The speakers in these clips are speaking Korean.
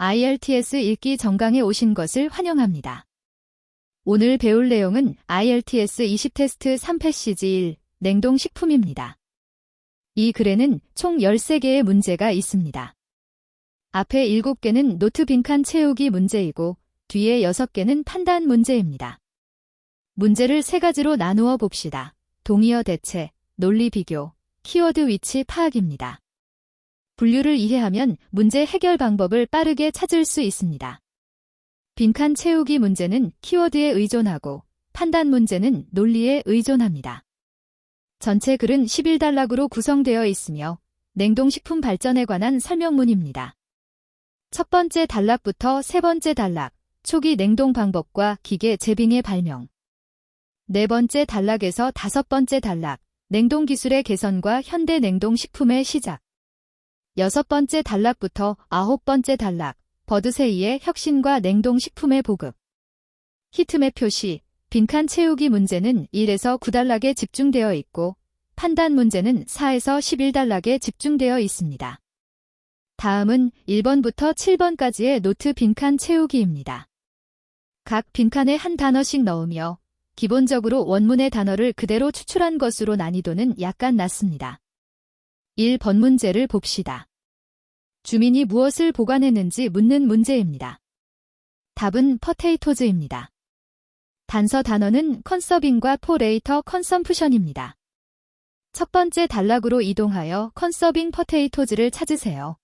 IELTS 읽기 정강에 오신 것을 환영합니다. 오늘 배울 내용은 IELTS 20테스트 3패시지 1 냉동식품입니다. 이 글에는 총 13개의 문제가 있습니다. 앞에 7개는 노트 빈칸 채우기 문제이고 뒤에 6개는 판단 문제입니다. 문제를 3가지로 나누어 봅시다. 동의어 대체, 논리 비교, 키워드 위치 파악입니다. 분류를 이해하면 문제 해결 방법을 빠르게 찾을 수 있습니다. 빈칸 채우기 문제는 키워드에 의존하고 판단 문제는 논리에 의존합니다. 전체 글은 11단락으로 구성되어 있으며 냉동식품 발전에 관한 설명문입니다. 첫 번째 단락부터 세 번째 단락, 초기 냉동 방법과 기계 제빙의 발명. 네 번째 단락에서 다섯 번째 단락, 냉동 기술의 개선과 현대 냉동식품의 시작. 여섯 번째 단락부터 아홉 번째 단락, 버드세이의 혁신과 냉동식품의 보급. 히트맵 표시, 빈칸 채우기 문제는 1에서 9단락에 집중되어 있고 판단 문제는 4에서 11단락에 집중되어 있습니다. 다음은 1번부터 7번까지의 노트 빈칸 채우기입니다. 각 빈칸에 한 단어씩 넣으며 기본적으로 원문의 단어를 그대로 추출한 것으로 난이도는 약간 낮습니다. 1번 문제를 봅시다. 주민이 무엇을 보관했는지 묻는 문제입니다. 답은 포테이토즈입니다. 단서 단어는 컨서빙과 포레이터 컨섬프션입니다. 첫 번째 단락으로 이동하여 컨서빙 포테이토즈를 찾으세요.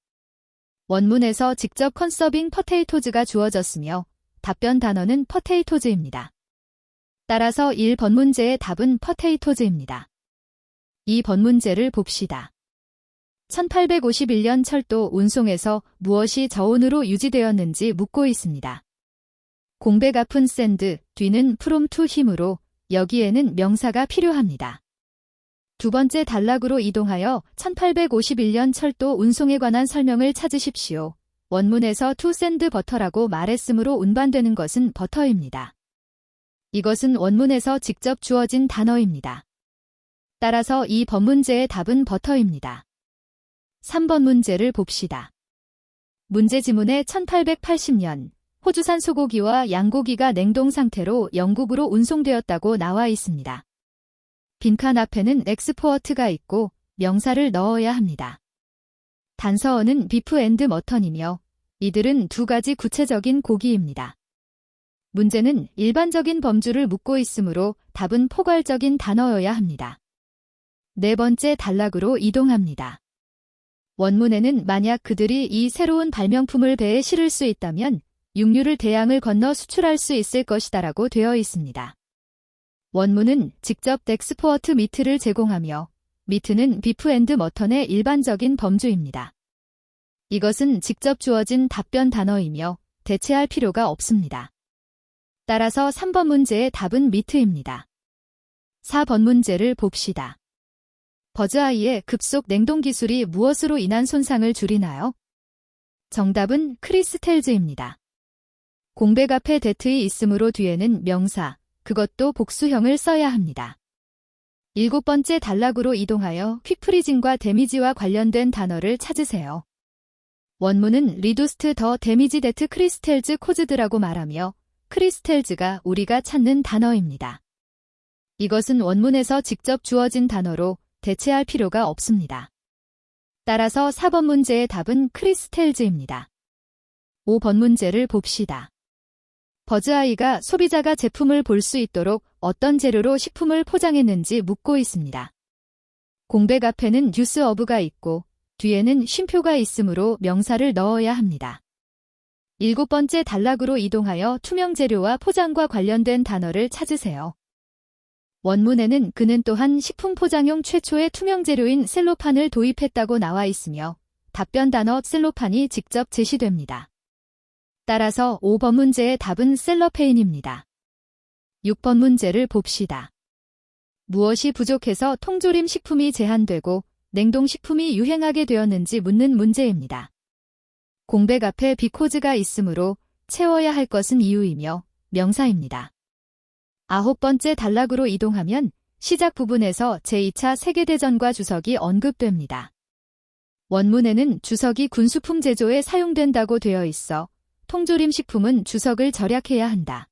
원문에서 직접 컨서빙 포테이토즈가 주어졌으며 답변 단어는 포테이토즈입니다. 따라서 1번 문제의 답은 포테이토즈입니다. 2번 문제를 봅시다. 1851년 철도 운송에서 무엇이 저온으로 유지되었는지 묻고 있습니다. 공백 아픈 샌드, 뒤는 프롬 투 힘으로 여기에는 명사가 필요합니다. 두 번째 단락으로 이동하여 1851년 철도 운송에 관한 설명을 찾으십시오. 원문에서 투 샌드 버터라고 말했으므로 운반되는 것은 버터입니다. 이것은 원문에서 직접 주어진 단어입니다. 따라서 이 번 문제의 답은 버터입니다. 3번 문제를 봅시다. 문제 지문에 1880년 호주산 소고기와 양고기가 냉동 상태로 영국으로 운송되었다고 나와 있습니다. 빈칸 앞에는 엑스포어트가 있고 명사를 넣어야 합니다. 단서어는 비프 앤드 머턴이며 이들은 두 가지 구체적인 고기입니다. 문제는 일반적인 범주를 묻고 있으므로 답은 포괄적인 단어여야 합니다. 네 번째 단락으로 이동합니다. 원문에는 만약 그들이 이 새로운 발명품을 배에 실을 수 있다면 육류를 대양을 건너 수출할 수 있을 것이다라고 되어 있습니다. 원문은 직접 엑스포어트 미트를 제공하며 미트는 비프 앤드 머턴의 일반적인 범주입니다. 이것은 직접 주어진 답변 단어이며 대체할 필요가 없습니다. 따라서 3번 문제의 답은 미트입니다. 4번 문제를 봅시다. 버즈아이의 급속 냉동 기술이 무엇으로 인한 손상을 줄이나요? 정답은 크리스텔즈입니다. 공백 앞에 데트이 있으므로 뒤에는 명사, 그것도 복수형을 써야 합니다. 7번째 단락으로 이동하여 퀵프리징과 데미지와 관련된 단어를 찾으세요. 원문은 리두스트 더 데미지 데트 크리스텔즈 코즈드라고 말하며 크리스텔즈가 우리가 찾는 단어입니다. 이것은 원문에서 직접 주어진 단어로 대체할 필요가 없습니다. 따라서 4번 문제의 답은 크리스텔즈입니다. 5번 문제를 봅시다. 버즈아이가 소비자가 제품을 볼 수 있도록 어떤 재료로 식품을 포장했는지 묻고 있습니다. 공백 앞에는 듀스 어브가 있고 뒤에는 쉼표가 있으므로 명사를 넣어야 합니다. 7번째 단락으로 이동하여 투명 재료와 포장과 관련된 단어를 찾으세요. 원문에는 그는 또한 식품 포장용 최초의 투명 재료인 셀로판을 도입했다고 나와 있으며 답변 단어 셀로판이 직접 제시됩니다. 따라서 5번 문제의 답은 셀러페인입니다. 6번 문제를 봅시다. 무엇이 부족해서 통조림 식품이 제한되고 냉동식품이 유행하게 되었는지 묻는 문제입니다. 공백 앞에 비코즈가 있으므로 채워야 할 것은 이유이며 명사입니다. 9번째 단락으로 이동하면 시작 부분에서 제2차 세계대전과 주석이 언급됩니다. 원문에는 주석이 군수품 제조에 사용된다고 되어 있어 통조림 식품은 주석을 절약해야 한다.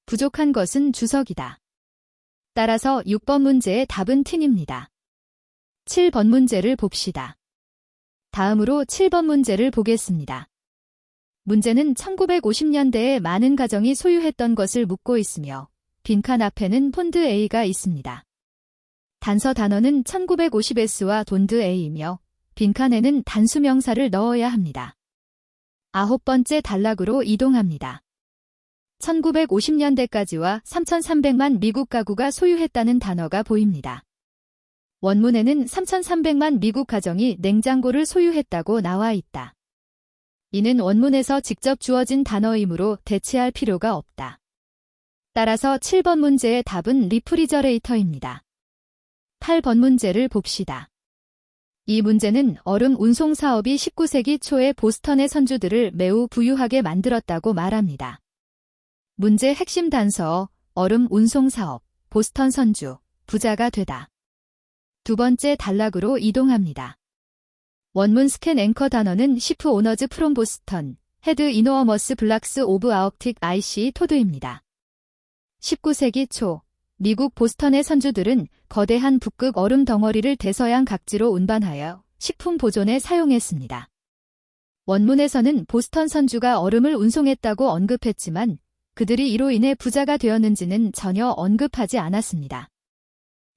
부족한 것은 주석이다. 따라서 6번 문제의 답은 틴입니다. 7번 문제를 봅시다. 다음으로 7번 문제를 보겠습니다. 문제는 1950년대에 많은 가정이 소유했던 것을 묻고 있으며 빈칸 앞에는 폰드 A가 있습니다. 단서 단어는 1950S와 폰드 A이며 빈칸에는 단수명사를 넣어야 합니다. 9번째 단락으로 이동합니다. 1950년대까지와 3,300만 미국 가구가 소유했다는 단어가 보입니다. 원문에는 3,300만 미국 가정이 냉장고를 소유했다고 나와 있다. 이는 원문에서 직접 주어진 단어이므로 대체할 필요가 없다. 따라서 7번 문제의 답은 리프리저레이터입니다. 8번 문제를 봅시다. 이 문제는 얼음 운송 사업이 19세기 초에 보스턴의 선주들을 매우 부유하게 만들었다고 말합니다. 문제 핵심 단서, 얼음 운송 사업, 보스턴 선주, 부자가 되다. 두 번째 단락으로 이동합니다. 원문 스캔 앵커 단어는 시프 오너즈 프롬 보스턴, 헤드 이노어머스 블락스 오브 아옵틱 IC 토드입니다. 19세기 초, 미국 보스턴의 선주들은 거대한 북극 얼음 덩어리를 대서양 각지로 운반하여 식품 보존에 사용했습니다. 원문에서는 보스턴 선주가 얼음을 운송했다고 언급했지만 그들이 이로 인해 부자가 되었는지는 전혀 언급하지 않았습니다.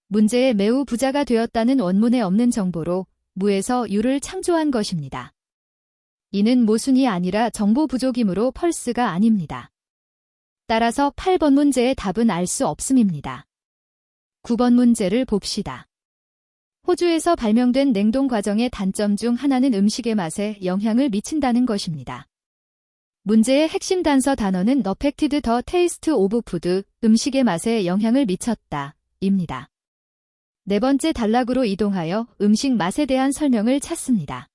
문제에 매우 부자가 되었다는 원문에 없는 정보로 무에서 유를 창조한 것입니다. 이는 모순이 아니라 정보 부족이므로 펄스가 아닙니다. 따라서 8번 문제의 답은 알 수 없음입니다. 9번 문제를 봅시다. 호주에서 발명된 냉동 과정의 단점 중 하나는 음식의 맛에 영향을 미친다는 것입니다. 문제의 핵심 단서 단어는 affected the taste of food, 음식의 맛에 영향을 미쳤다, 입니다. 네 번째 단락으로 이동하여 음식 맛에 대한 설명을 찾습니다.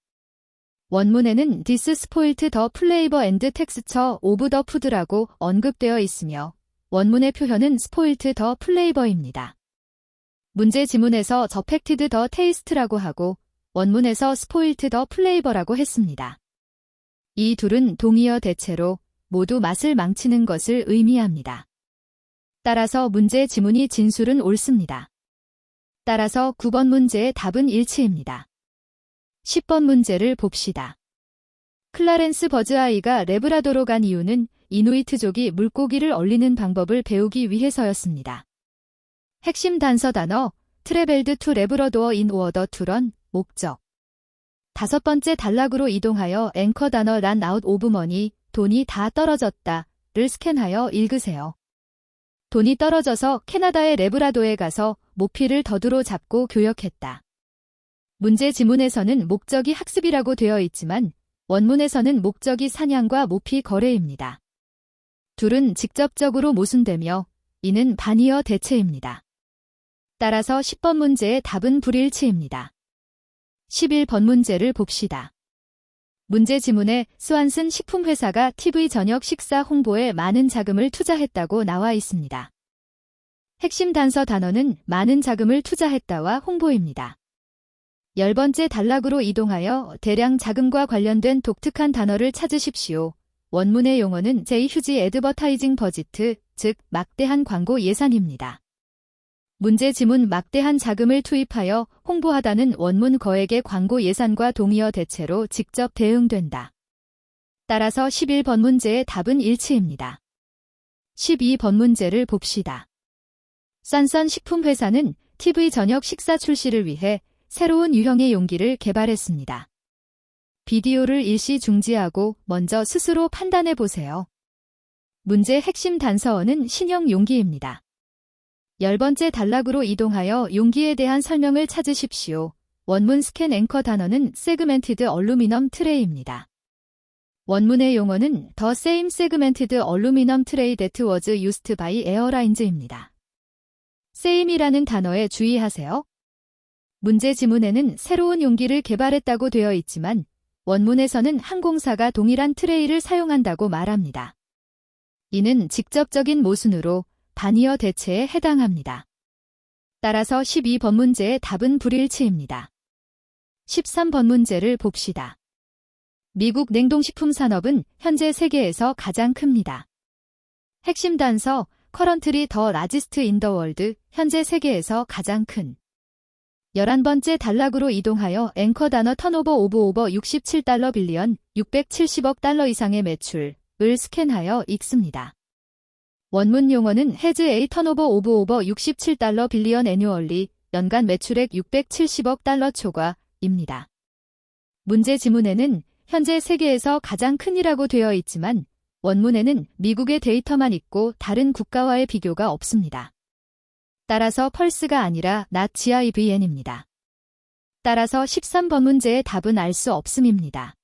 원문에는 This spoilt the flavor and texture of the food라고 언급되어 있으며 원문의 표현은 spoilt the flavor입니다. 문제 지문에서 affected the taste라고 하고 원문에서 spoilt the flavor라고 했습니다. 이 둘은 동의어 대체로 모두 맛을 망치는 것을 의미합니다. 따라서 문제 지문이 진술은 옳습니다. 따라서 9번 문제의 답은 일치입니다. 10번 문제를 봅시다. 클라렌스 버즈아이가 레브라도로 간 이유는 이누이트족이 물고기를 얼리는 방법을 배우기 위해서였습니다. 핵심 단서 단어, 트래벨드 투 레브라도어 인 오어더 투런, 목적. 다섯 번째 단락으로 이동하여 앵커 단어 란 아웃 오브 머니, 돈이 다 떨어졌다를 스캔하여 읽으세요. 돈이 떨어져서 캐나다의 레브라도에 가서 모피를 덫으로 잡고 교역했다. 문제 지문에서는 목적이 학습이라고 되어 있지만 원문에서는 목적이 사냥과 모피 거래입니다. 둘은 직접적으로 모순되며 이는 반의어 대체입니다. 따라서 10번 문제의 답은 불일치입니다. 11번 문제를 봅시다. 문제 지문에 스완슨 식품회사가 TV 저녁 식사 홍보에 많은 자금을 투자했다고 나와 있습니다. 핵심 단서 단어는 많은 자금을 투자했다와 홍보입니다. 10번째 단락으로 이동하여 대량 자금과 관련된 독특한 단어를 찾으십시오. 원문의 용어는 제이휴지 애드버타이징 버지트, 즉 막대한 광고 예산입니다. 문제 지문 막대한 자금을 투입하여 홍보하다는 원문 거액의 광고 예산과 동의어 대체로 직접 대응된다. 따라서 11번 문제의 답은 일치입니다. 12번 문제를 봅시다. 싼선 식품회사는 TV 저녁 식사 출시를 위해 새로운 유형의 용기를 개발했습니다. 비디오를 일시 중지하고 먼저 스스로 판단해 보세요. 문제 핵심 단서어는 신형 용기입니다. 10번째 단락으로 이동하여 용기에 대한 설명을 찾으십시오. 원문 스캔 앵커 단어는 세그멘티드 얼루미넘 트레이입니다. 원문의 용어는 The same segmented aluminum tray that was used by airlines입니다. same이라는 단어에 주의하세요. 문제 지문에는 새로운 용기를 개발했다고 되어 있지만 원문에서는 항공사가 동일한 트레이를 사용한다고 말합니다. 이는 직접적인 모순으로 반의어 대체에 해당합니다. 따라서 12번 문제의 답은 불일치입니다. 13번 문제를 봅시다. 미국 냉동식품 산업은 현재 세계에서 가장 큽니다. 핵심 단서 currently the largest in the world, 현재 세계에서 가장 큰. 11번째 단락으로 이동하여 앵커 단어 턴오버 오버 67달러 빌리언 670억 달러 이상의 매출을 스캔하여 읽습니다. 원문 용어는 has a 턴오버 오버 67달러 빌리언 애뉴얼리, 연간 매출액 670억 달러 초과입니다. 문제 지문에는 현재 세계에서 가장 큰이라고 되어 있지만 원문에는 미국의 데이터만 있고 다른 국가와의 비교가 없습니다. 따라서 펄스가 아니라 not GIVN입니다. 따라서 13번 문제의 답은 알 수 없음입니다.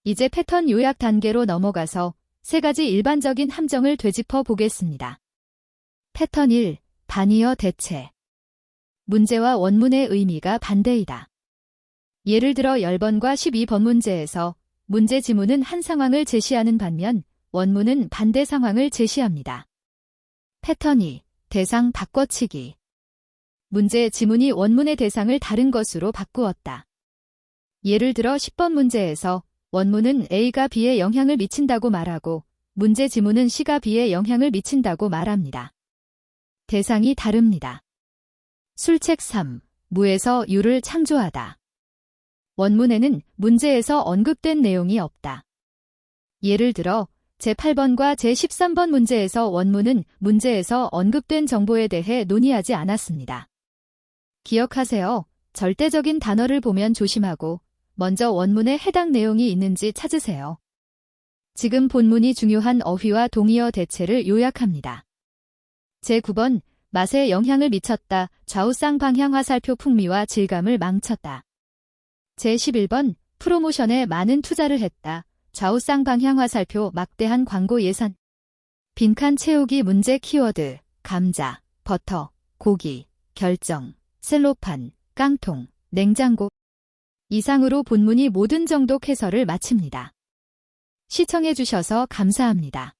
이제 패턴 요약 단계로 넘어가서 세 가지 일반적인 함정을 되짚어 보겠습니다. 패턴 1. 반이어 대체. 문제와 원문의 의미가 반대이다. 예를 들어 10번과 12번 문제에서 문제 지문은 한 상황을 제시하는 반면 원문은 반대 상황을 제시합니다. 패턴 2. 대상 바꿔치기. 문제 지문이 원문의 대상을 다른 것으로 바꾸었다. 예를 들어 10번 문제에서 원문은 A가 B에 영향을 미친다고 말하고 문제 지문은 C가 B에 영향을 미친다고 말합니다. 대상이 다릅니다. 술책 3. 무에서 유를 창조하다. 원문에는 문제에서 언급된 내용이 없다. 예를 들어 제8번과 제13번 문제에서 원문은 문제에서 언급된 정보에 대해 논의하지 않았습니다. 기억하세요. 절대적인 단어를 보면 조심하고 먼저 원문에 해당 내용이 있는지 찾으세요. 지금 본문이 중요한 어휘와 동의어 대체를 요약합니다. 제9번 맛에 영향을 미쳤다. 좌우쌍 방향 화살표 풍미와 질감을 망쳤다. 제11번 프로모션에 많은 투자를 했다. 좌우쌍 방향 화살표 막대한 광고 예산. 빈칸 채우기 문제 키워드 감자, 버터, 고기, 결정, 셀로판, 깡통, 냉장고. 이상으로 본문이 모든 정독 해설을 마칩니다. 시청해 주셔서 감사합니다.